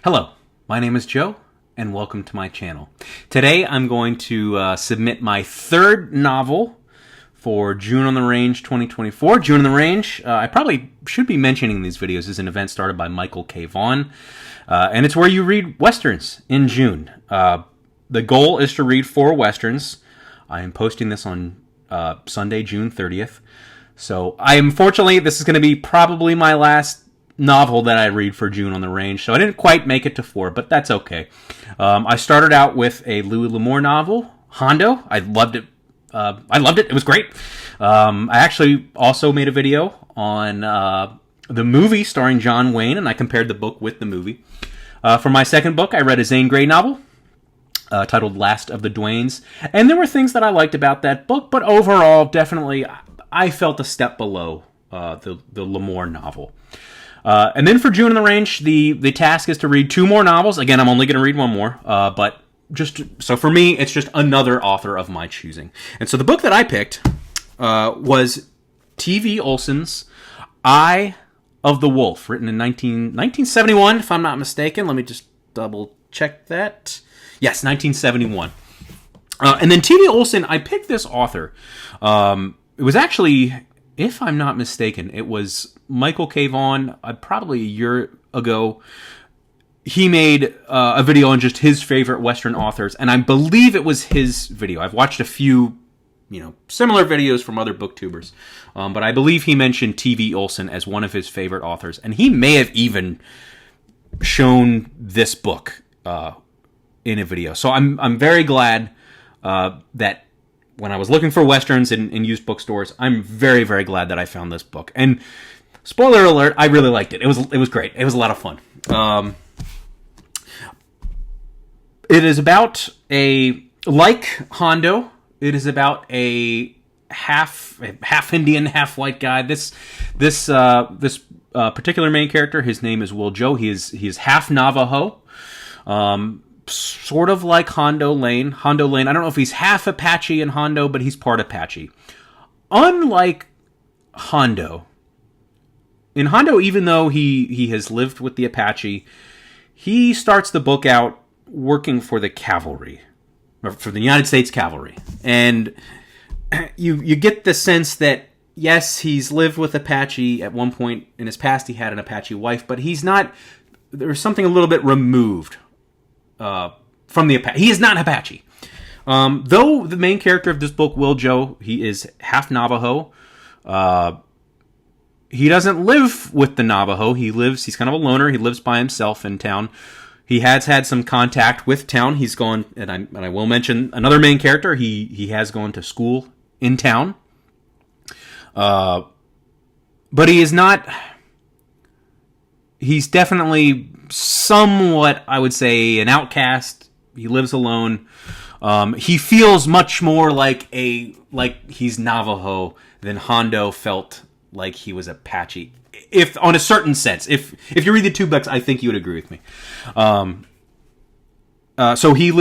Hello, my name is Joe, and welcome to my channel. Today I'm going to submit my third novel for June on the Range 2024. June on the Range, I probably should be mentioning these videos, is an event started by Michael K. Vaughan, and it's where you read Westerns in June. The goal is to read 4 Westerns. I am posting this on Sunday, June 30th. So unfortunately, this is going to be probably my last novel that I read for June on the Range, so I didn't quite make it to 4, but that's okay. I started out with a Louis L'Amour novel, Hondo. I loved it. It was great. I actually also made a video on the movie starring John Wayne, and I compared the book with the movie. For my second book, I read a Zane Grey novel titled Last of the Duanes, and there were things that I liked about that book, but overall, definitely, I felt a step below the L'Amour novel. And then for June on the Range, the task is to read 2 more novels. Again, I'm only going to read 1 more, but so for me, it's just another author of my choosing. And so the book that I picked was T.V. Olsen's Eye of the Wolf, written in 1971, if I'm not mistaken. Let me just double check that. Yes, 1971. And then T.V. Olsen, I picked this author. It was actually, if I'm not mistaken, it was Michael K. Vaughan, probably a year ago. He made a video on just his favorite Western authors, and I believe it was his video. I've watched a few, similar videos from other booktubers, but I believe he mentioned T.V. Olsen as one of his favorite authors, and he may have even shown this book in a video. So I'm very glad that when I was looking for Westerns in used bookstores, I'm very, very glad that I found this book. And spoiler alert, I really liked it. It was great. It was a lot of fun. It is about like Hondo, it is about a half Indian, half white guy. This particular main character, his name is Will Joe. He is half Navajo. Sort of like Hondo Lane. I don't know if he's half Apache in Hondo, but he's part Apache. Unlike Hondo, in Hondo, even though he has lived with the Apache, he starts the book out working for the cavalry, or for the United States Cavalry. And you get the sense that, yes, he's lived with Apache at one point in his past. He had an Apache wife, but he's not, there's something a little bit removed from the Apache. He is not an Apache. Though the main character of this book, Will Joe, he is half Navajo. He doesn't live with the Navajo. He's kind of a loner. He lives by himself in town. He has had some contact with town. He's gone, and I will mention another main character. He has gone to school in town. But he is not, he's definitely somewhat, I would say, an outcast. He lives alone. He feels much more like he's Navajo than Hondo felt like he was Apache. If on a certain sense, if you read the 2 books, I think you would agree with me. So he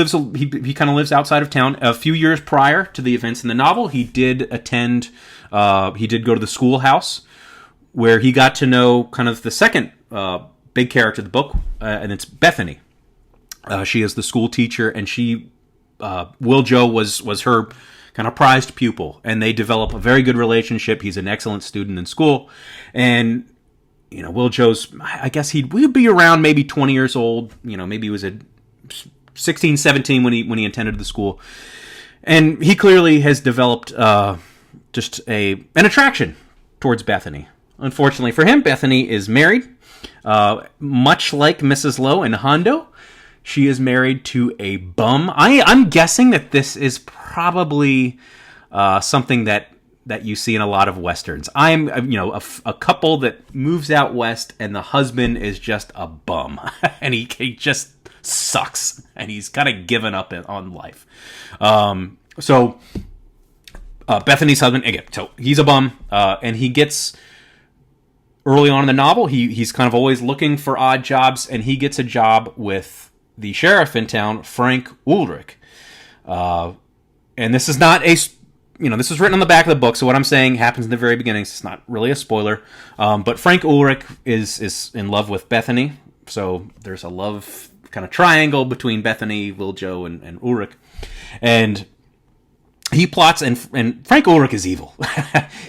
kind of lives outside of town. A few years prior to the events in the novel, he did go to the schoolhouse where he got to know kind of the second big character of the book, and it's Bethany. She is the school teacher, and Will Joe was her kind of prized pupil, and they develop a very good relationship. He's an excellent student in school, and Will Joe's, I guess we'd be around maybe 20 years old. Maybe he was at 16, 17 when he attended the school, and he clearly has developed just an attraction towards Bethany. Unfortunately for him, Bethany is married. Much like Mrs. Lowe in Hondo, she is married to a bum. I'm guessing that this is probably something that you see in a lot of Westerns. I'm a couple that moves out west, and the husband is just a bum, and he just sucks, and he's kind of given up on life. So Bethany's husband, again, so he's a bum, and he gets, early on in the novel, he's kind of always looking for odd jobs, and he gets a job with the sheriff in town, Frank Ulrich. And this is not this is written on the back of the book, so what I'm saying happens in the very beginning. So it's not really a spoiler. But Frank Ulrich is in love with Bethany. So there's a love kind of triangle between Bethany, Wiljo, and Ulrich. And he plots, and Frank Ulrich is evil.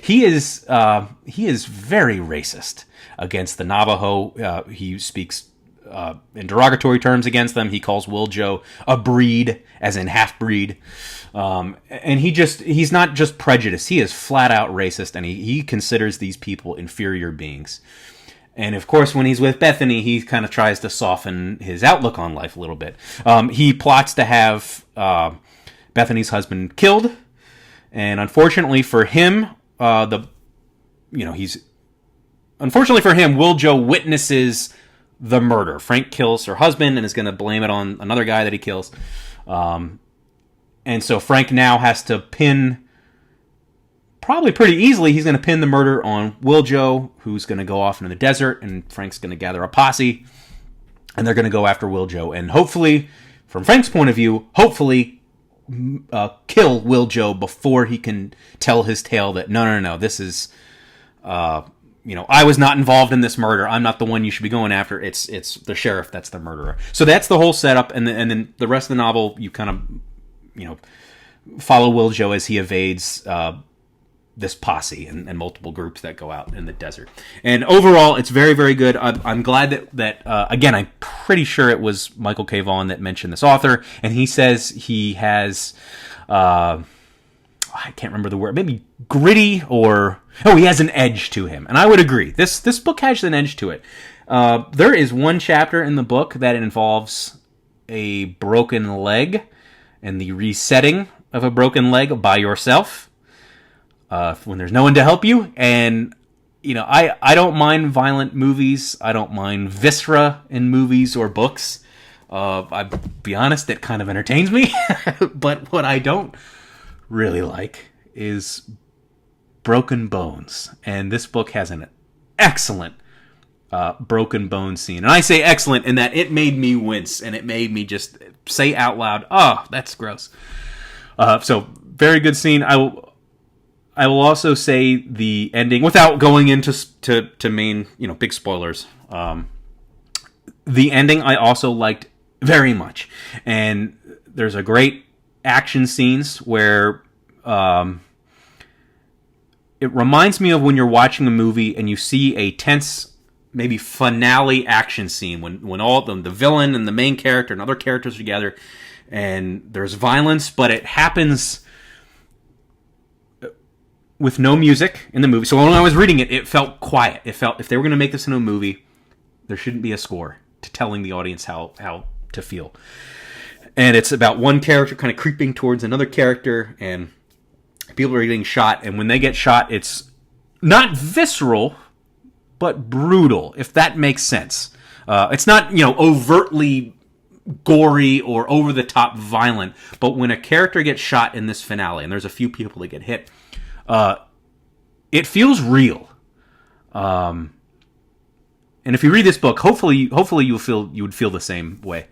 He is very racist against the Navajo. He speaks in derogatory terms against them. He calls Wiljo a breed, as in half-breed. And he's not just prejudiced. He is flat out racist, and he considers these people inferior beings. And of course, when he's with Bethany, he kind of tries to soften his outlook on life a little bit. He plots to have Bethany's husband killed, and unfortunately for him, Wiljo witnesses the murder. Frank kills her husband and is going to blame it on another guy that he kills. And so Frank now has to pin, probably pretty easily, he's going to pin the murder on Wiljo, who's going to go off into the desert, and Frank's going to gather a posse, and they're going to go after Wiljo. And hopefully, from Frank's point of view, kill Wiljo before he can tell his tale that, no, this is, I was not involved in this murder. I'm not the one you should be going after. It's the sheriff that's the murderer. So that's the whole setup, and then the rest of the novel, you kind of, follow Wiljo as he evades this posse and multiple groups that go out in the desert. And overall, it's very, very good. I'm glad that again, I'm pretty sure it was Michael K. Vaughan that mentioned this author, and he says he has, I can't remember the word, maybe gritty he has an edge to him. And I would agree. This book has an edge to it. There is one chapter in the book that involves a broken leg and the resetting of a broken leg by yourself when there's no one to help you. And, I don't mind violent movies. I don't mind viscera in movies or books. I'll be honest, it kind of entertains me. But what I don't really like is broken bones. And this book has an excellent broken bone scene. And I say excellent in that it made me wince, and it made me just say out loud, oh, that's gross. So very good scene. I will also say the ending, without going into main, big spoilers. The ending I also liked very much. And there's a great action scenes where it reminds me of when you're watching a movie and you see a tense, maybe finale action scene when all the villain and the main character and other characters are together, and there's violence, but it happens with no music in the movie. So when I was reading it, it felt quiet. It felt, if they were going to make this into a movie, there shouldn't be a score to telling the audience how to feel. And it's about one character kind of creeping towards another character, and people are getting shot. And when they get shot, it's not visceral, but brutal, if that makes sense. It's not, overtly gory or over-the-top violent, but when a character gets shot in this finale, and there's a few people that get hit, it feels real. And if you read this book, hopefully you would feel the same way.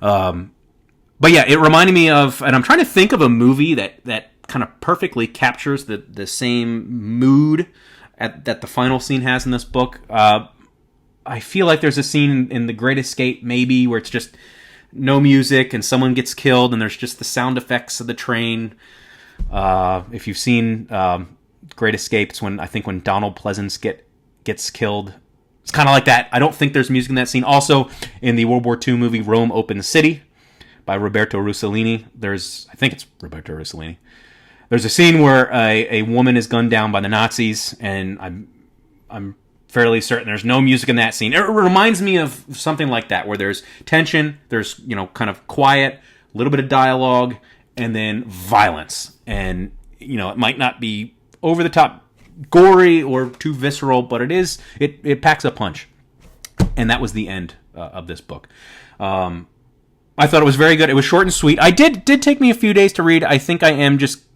But yeah, it reminded me of, and I'm trying to think of a movie that kind of perfectly captures the same mood that the final scene has in this book. I feel like there's a scene in The Great Escape, maybe, where it's just no music and someone gets killed and there's just the sound effects of the train. If you've seen Great Escape, it's when Donald Pleasance gets killed. It's kind of like that. I don't think there's music in that scene. Also, in the World War II movie Rome Open City by Roberto Rossellini, I think it's Roberto Rossellini. There's a scene where a woman is gunned down by the Nazis, and I'm fairly certain there's no music in that scene. It reminds me of something like that, where there's tension, there's kind of quiet, a little bit of dialogue, and then violence. And it might not be over the top gory or too visceral, but it packs a punch. And that was the end of this book. I thought it was very good. It was short and sweet. I did take me a few days to read. I think I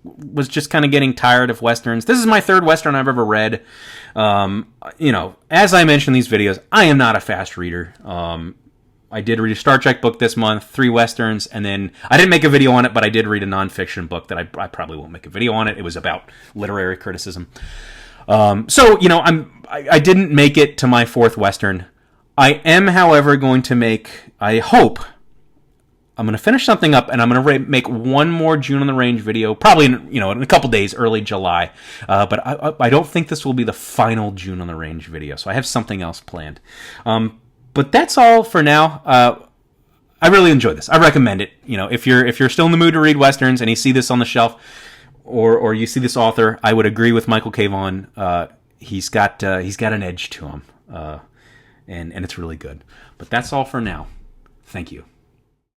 was just kind of getting tired of Westerns. This is my third Western I've ever read. As I mentioned in these videos, I am not a fast reader. I did read a Star Trek book this month, 3 Westerns, and then I didn't make a video on it, but I did read a nonfiction book that I probably won't make a video on it. It was about literary criticism. I didn't make it to my 4th Western. I am, however, going to make, I'm going to finish something up, and I'm going to make one more June on the Range video, probably in a couple days, early July. But I don't think this will be the final June on the Range video, so I have something else planned. But that's all for now. I really enjoy this. I recommend it. If you're still in the mood to read westerns and you see this on the shelf, or you see this author, I would agree with Michael K. Vaughan. He's got an edge to him, and it's really good. But that's all for now. Thank you.